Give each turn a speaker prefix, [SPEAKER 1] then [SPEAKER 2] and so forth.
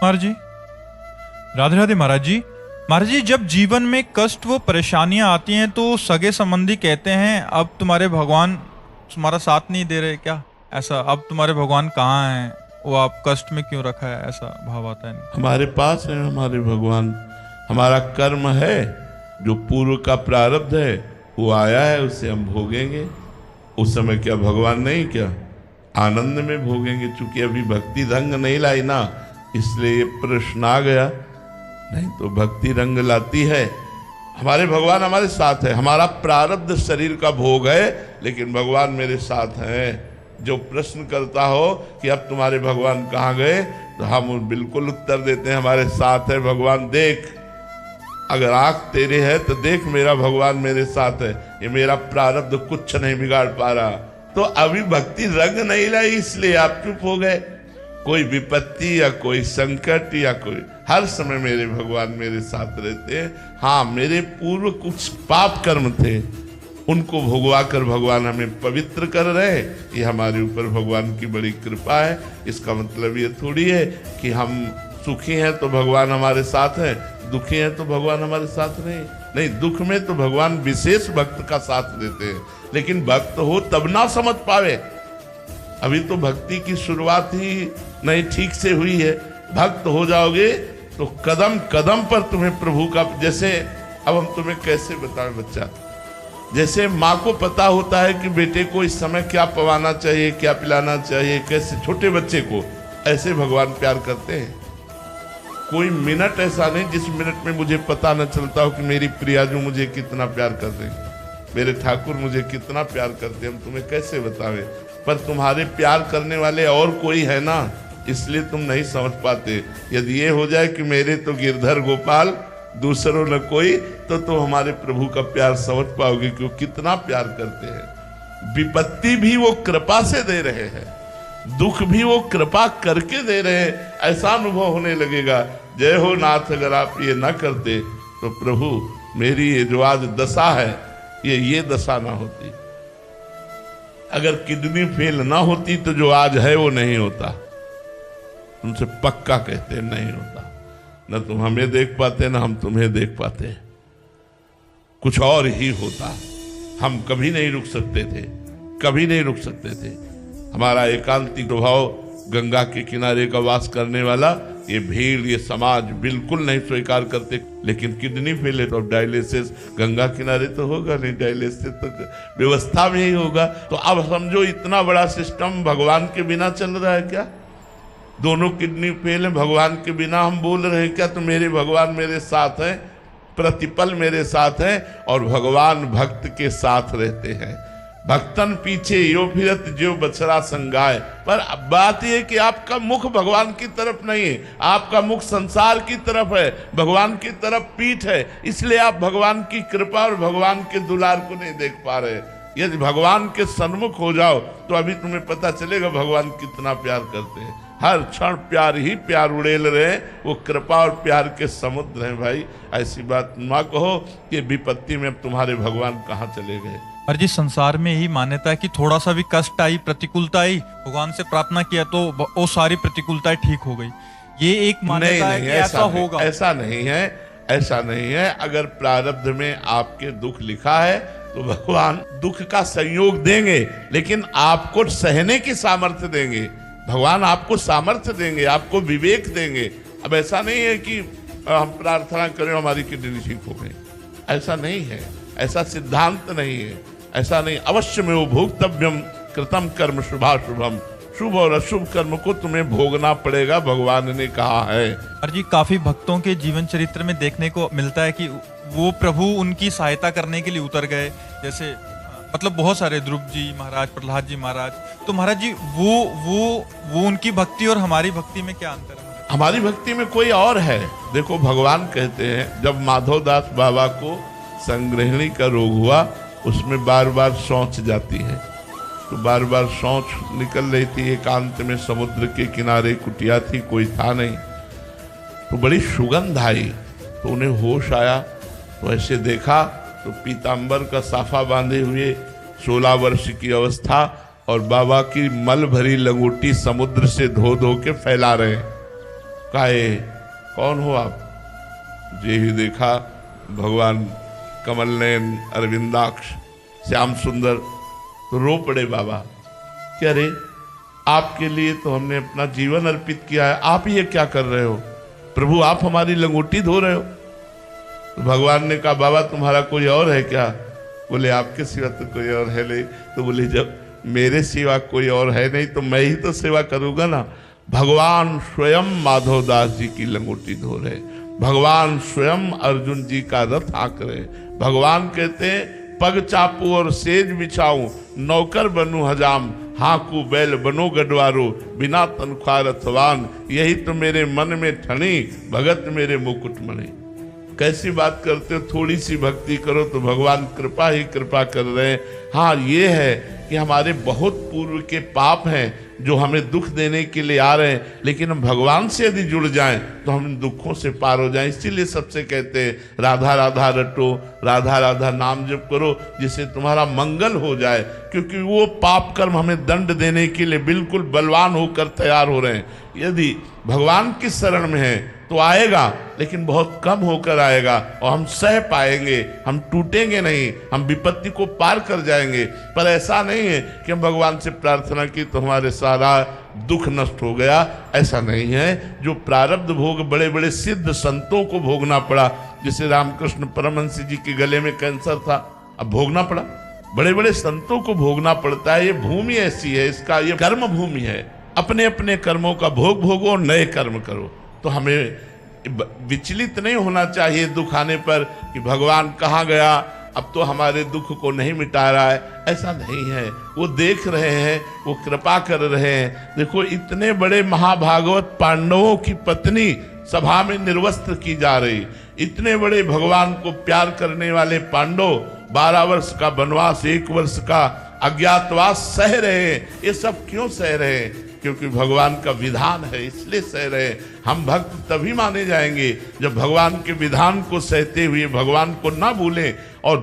[SPEAKER 1] महाराज जी, राधे राधे महाराज जी। महाराज जी, जब जीवन में कष्ट व परेशानियां आती हैं तो सगे संबंधी कहते हैं अब तुम्हारे भगवान तुम्हारा साथ नहीं दे रहे क्या, ऐसा अब तुम्हारे भगवान कहाँ हैं, वो आप कष्ट में क्यों रखा है, ऐसा भाव आता है। नहीं,
[SPEAKER 2] हमारे पास है हमारे भगवान। हमारा कर्म है, जो पूर्व का प्रारब्ध है वो आया है, उसे हम भोगेंगे। उस समय क्या भगवान नहीं, क्या आनंद में भोगेंगे। चूंकि अभी भक्ति रंग नहीं लाई ना, इसलिए ये प्रश्न आ गया। नहीं तो भक्ति रंग लाती है। हमारे भगवान हमारे साथ है। हमारा प्रारब्ध शरीर का भोग है, लेकिन भगवान मेरे साथ हैं। जो प्रश्न करता हो कि अब तुम्हारे भगवान कहाँ गए, तो हम बिल्कुल उत्तर देते हैं हमारे साथ है भगवान। देख, अगर आंख तेरे है तो देख, मेरा भगवान मेरे साथ है। ये मेरा प्रारब्ध कुछ नहीं बिगाड़ पा रहा। तो अभी भक्ति रंग नहीं लाई, इसलिए आप चुप हो गए। कोई विपत्ति या कोई संकट या कोई, हर समय मेरे भगवान मेरे साथ रहते हैं। हाँ, मेरे पूर्व कुछ पाप कर्म थे, उनको भोगवा कर भगवान हमें पवित्र कर रहे। ये हमारे ऊपर भगवान की बड़ी कृपा है। इसका मतलब ये थोड़ी है कि हम सुखी हैं तो भगवान हमारे साथ है, दुखी हैं तो भगवान हमारे साथ नहीं। दुख में तो भगवान विशेष भक्त का साथ देते हैं, लेकिन भक्त हो तब ना समझ पावे। अभी तो भक्ति की शुरुआत ही नहीं ठीक से हुई है। भक्त हो जाओगे तो कदम कदम पर तुम्हें प्रभु का, जैसे अब हम तुम्हें कैसे बताएं बच्चा, जैसे माँ को पता होता है कि बेटे को इस समय क्या पवाना चाहिए, क्या पिलाना चाहिए, कैसे, छोटे बच्चे को, ऐसे भगवान प्यार करते हैं। कोई मिनट ऐसा नहीं जिस मिनट में मुझे पता न चलता हो कि मेरी प्रियाजू मुझे कितना प्यार कर रहे हैं, मेरे ठाकुर मुझे कितना प्यार करते हैं। हम तुम्हें कैसे बतावें, पर तुम्हारे प्यार करने वाले और कोई है ना, इसलिए तुम नहीं समझ पाते। यदि ये हो जाए कि मेरे तो गिरधर गोपाल दूसरों न कोई, तो हमारे प्रभु का प्यार समझ पाओगे कि वो कितना प्यार करते हैं। विपत्ति भी वो कृपा से दे रहे हैं, दुख भी वो कृपा करके दे रहे हैं, ऐसा अनुभव होने लगेगा। जय हो नाथ, अगर आप ये ना करते तो प्रभु मेरी ये जो आज दशा है, ये दशा ना होती। अगर किडनी फेल ना होती तो जो आज है वो नहीं होता। उनसे पक्का कहते हैं नहीं होता। न तुम हमें देख पाते, न हम तुम्हें देख पाते, कुछ और ही होता। हम कभी नहीं रुक सकते थे, कभी नहीं रुक सकते थे। हमारा एकांतिक स्वभाव, गंगा के किनारे का वास करने वाला, ये भीड़, ये समाज बिल्कुल नहीं स्वीकार करते। लेकिन किडनी फेल तो डायलिसिस गंगा किनारे तो होगा नहीं, डायलिसिस तो व्यवस्था में ही होगा। तो अब समझो इतना बड़ा सिस्टम भगवान के बिना चल रहा है क्या? दोनों किडनी फेल है, भगवान के बिना हम बोल रहे हैं क्या? तो मेरे भगवान मेरे साथ हैं, प्रतिपल मेरे साथ हैं, और भगवान भक्त के साथ रहते हैं। भक्तन पीछे यो फिरत जो बछड़ा संगाय। पर बात यह कि आपका मुख भगवान की तरफ नहीं है, आपका मुख संसार की तरफ है, भगवान की तरफ पीठ है, इसलिए आप भगवान की कृपा और भगवान के दुलार को नहीं देख पा रहे। यदि भगवान के सन्मुख हो जाओ तो अभी तुम्हें पता चलेगा भगवान कितना प्यार करते हैं। हर क्षण प्यार ही प्यार उड़ेल रहे, वो कृपा और प्यार के समुद्र हैं भाई। ऐसी बात ना कहो कि विपत्ति में अब तुम्हारे भगवान कहाँ चले गए।
[SPEAKER 1] और जी, संसार में ही मान्यता है कि थोड़ा सा भी कष्ट आई, प्रतिकूलता आई, भगवान से प्रार्थना किया तो वो सारी प्रतिकूलताएं ठीक हो गई। ये एक मान्यता है कि ऐसा होगा।
[SPEAKER 2] ऐसा नहीं है, ऐसा नहीं है। अगर प्रारब्ध में आपके दुख लिखा है तो भगवान दुख का संयोग देंगे, लेकिन आपको सहने की सामर्थ्य देंगे। भगवान आपको सामर्थ्य देंगे, आपको विवेक देंगे। अब ऐसा नहीं है कि हम प्रार्थना करें हमारी किडनी ठीक हो गई, ऐसा नहीं है, ऐसा सिद्धांत नहीं है, ऐसा नहीं। अवश्य में वो भोक्तव्यम कृतम कर्म शुभाशुभम, शुभ और अशुभ कर्म को तुम्हें भोगना पड़ेगा, भगवान ने कहा है।
[SPEAKER 1] और जी, काफी भक्तों के जीवन चरित्र में देखने को मिलता है कि वो प्रभु उनकी सहायता करने के लिए उतर गए। जैसे मतलब बहुत सारे, ध्रुव जी महाराज, प्रहलाद जी महाराज। तो महाराज जी, वो उनकी भक्ति और हमारी भक्ति में क्या अंतर है?
[SPEAKER 2] हमारी भक्ति में कोई और है। देखो, भगवान कहते हैं जब माधवदास बाबा को संग्रहणी का रोग हुआ, उसमें बार बार शौच जाती है, तो बार बार शौच निकल रही थी। एकांत में समुद्र के किनारे कुटिया थी, कोई था नहीं, तो बड़ी सुगंध आई, तो उन्हें होश आया। तो ऐसे देखा तो पीतांबर का साफा बांधे हुए 16 वर्ष की अवस्था और बाबा की मल भरी लंगोटी समुद्र से धो धो के फैला रहे। काहे कौन हो आप? जे ही देखा भगवान कमल नयन, अरविंदाक्ष, श्याम सुंदर, तो रो पड़े बाबा कि अरे आपके लिए तो हमने अपना जीवन अर्पित किया है, आप ये क्या कर रहे हो प्रभु? आप हमारी लंगोटी धो रहे हो। तो भगवान ने कहा बाबा तुम्हारा कोई और है क्या? बोले आपके सिवा तो कोई और है नहीं। तो बोले जब मेरे सिवा कोई और है नहीं तो मैं ही तो सेवा करूंगा ना। भगवान स्वयं माधव दास जी की लंगोटी धो रहे, भगवान स्वयं अर्जुन जी का रथ हाँक रहे। भगवान कहते हैं पग चापू और सेज बिछाऊं, नौकर बनूं हजाम, हाकू बैल बनो गडवारो, बिना तनख्वाह रथवान, यही तो मेरे मन में ठनी, भगत मेरे मुकुट मणि। कैसी बात करते हो? थोड़ी सी भक्ति करो तो भगवान कृपा ही कृपा कर रहे हैं। हाँ ये है कि हमारे बहुत पूर्व के पाप हैं जो हमें दुख देने के लिए आ रहे हैं, लेकिन हम भगवान से यदि जुड़ जाएं तो हम इन दुखों से पार हो जाएं। इसीलिए सबसे कहते हैं राधा राधा रटो, राधा राधा नाम जप करो जिससे तुम्हारा मंगल हो जाए, क्योंकि वो पाप कर्म हमें दंड देने के लिए बिल्कुल बलवान होकर तैयार हो रहे हैं। यदि भगवान की शरण में है तो आएगा, लेकिन बहुत कम होकर आएगा और हम सह पाएंगे, हम टूटेंगे नहीं, हम विपत्ति को पार कर जाएंगे। पर ऐसा नहीं है कि हम भगवान से प्रार्थना की तो हमारे सारा दुख नष्ट हो गया, ऐसा नहीं है। जो प्रारब्ध भोग बड़े बड़े सिद्ध संतों को भोगना पड़ा, जैसे रामकृष्ण परमहंस जी के गले में कैंसर था, अब भोगना पड़ा। बड़े बड़े संतों को भोगना पड़ता है। ये भूमि ऐसी है, इसका ये कर्म भूमि है। अपने अपने कर्मों का भोग भोगो और नए कर्म करो। तो हमें विचलित नहीं होना चाहिए दुख आने पर कि भगवान कहाँ गया, अब तो हमारे दुख को नहीं मिटा रहा है। ऐसा नहीं है, वो देख रहे हैं, वो कृपा कर रहे हैं। देखो इतने बड़े महाभागवत पांडवों की पत्नी सभा में निर्वस्त्र की जा रही, इतने बड़े भगवान को प्यार करने वाले पांडव 12 वर्ष का वनवास, 1 वर्ष का अज्ञातवास सह रहे हैं। ये सब क्यों सह रहे हैं? क्योंकि भगवान का विधान है, इसलिए सह रहे हैं। हम भक्त तभी माने जाएंगे जब भगवान के विधान को सहते हुए भगवान को ना भूलें और